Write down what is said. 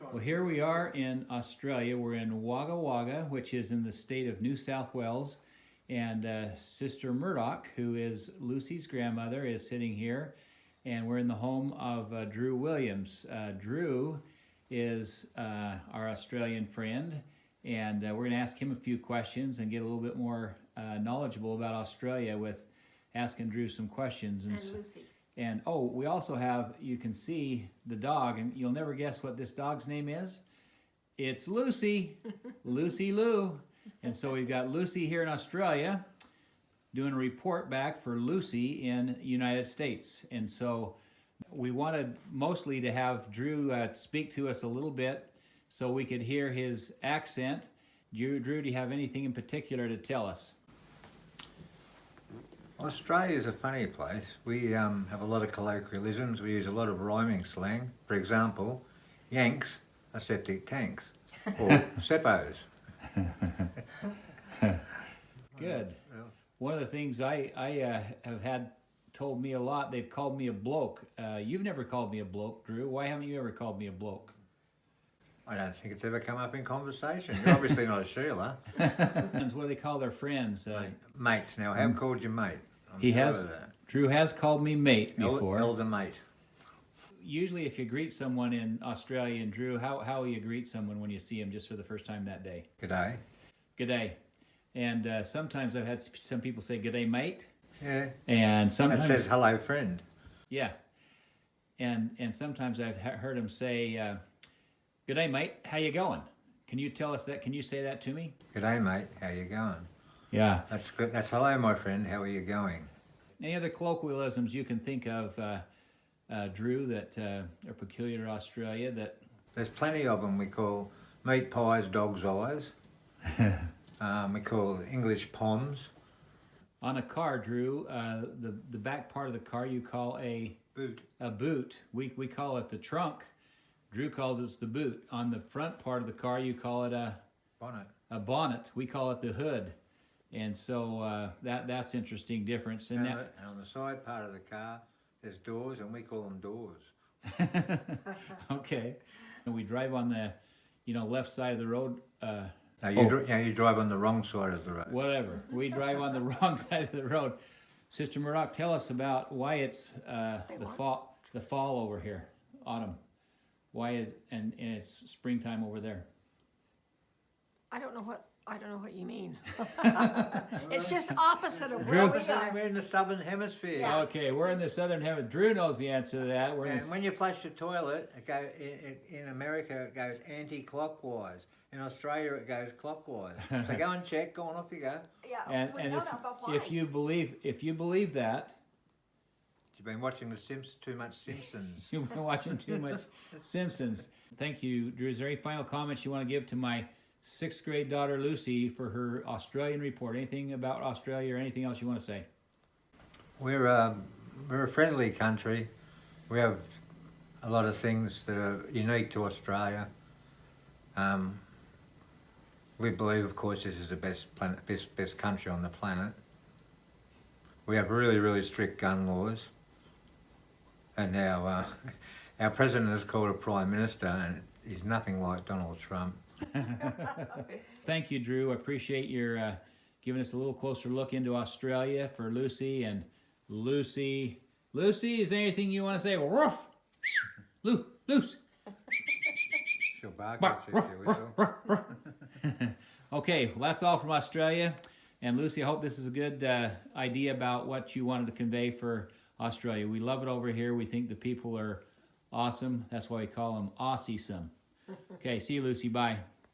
Well, here we are in Australia. We're in Wagga Wagga, which is in the state of New South Wales. And Sister Murdoch, who is Lucy's grandmother, is sitting here. And we're in the home of Drew Williams. Drew is our Australian friend. And we're going to ask him a few questions and get a little bit more knowledgeable about Australia with asking Drew some questions. And Lucy. And oh, we also have, you can see the dog, and you'll never guess what this dog's name is. It's Lucy, Lucy Lou. And so we've got Lucy here in Australia doing a report back for Lucy in United States. And so we wanted mostly to have Drew speak to us a little bit so we could hear his accent. Drew, do you have anything in particular to tell us? Australia is a funny place. We have a lot of colloquialisms. We use a lot of rhyming slang. For example, Yanks are septic tanks, or Seppos. Good. One of the things I have had told me a lot, they've called me a bloke. You've never called me a bloke, Drew. Why haven't you ever called me a bloke? I don't think it's ever come up in conversation. You're obviously not a Sheila. What do they call their friends? Mates. Now, I have called you mate. He has. Drew has called me mate before. Elder mate. Usually, if you greet someone in Australia, and Drew, how will you greet someone when you see him just for the first time that day? G'day. G'day. And sometimes I've had some people say, "G'day, mate." Yeah. And sometimes it says hello, friend. Yeah. And sometimes I've heard them say, "G'day, mate. How you going?" Can you tell us that? Can you say that to me? G'day, mate. How you going? Yeah. That's good. That's hello, my friend. How are you going? Any other colloquialisms you can think of, Drew, that are peculiar to Australia? That there's plenty of them. We call meat pies dog's eyes. We call English poms. On a car, Drew, the back part of the car you call a boot. A boot. We call it the trunk. Drew calls it the boot. On the front part of the car, you call it a bonnet. A bonnet. We call it the hood. And so that's interesting difference. And on the side part of the car, there's doors, and we call them doors. Okay. And we drive on the, left side of the road. No, you drive on the wrong side of the road. Whatever. We drive on the wrong side of the road. Sister Murdoch, tell us about why it's the fall over here, autumn. Why is and it's springtime over there? I don't know what you mean. It's just opposite of where we are. We're in the southern hemisphere. Yeah. Okay, we're in the southern hemisphere. Drew knows the answer to that. When you flush the toilet, in America it goes anti-clockwise. In Australia it goes clockwise. So go and check. Go on, off you go. Yeah, and if you believe that. You've been watching too much Simpsons. You've been watching too much Simpsons. Thank you, Drew. Is there any final comments you want to give to my 6th grade daughter Lucy for her Australian report? Anything about Australia or anything else you want to say? We're a friendly country. We have a lot of things that are unique to Australia. We believe, of course, this is the best country on the planet. We have really, really strict gun laws. And now our president is called a prime minister, and he's nothing like Donald Trump. Thank you, Drew. I appreciate your giving us a little closer look into Australia for Lucy. And Lucy, is there anything you want to say? Woof! Loose! She'll bark at you if you whistle. Okay, well, that's all from Australia. And Lucy, I hope this is a good idea about what you wanted to convey for Australia. We love it over here. We think the people are awesome. That's why we call them Aussiesome. Okay, see you, Lucy. Bye.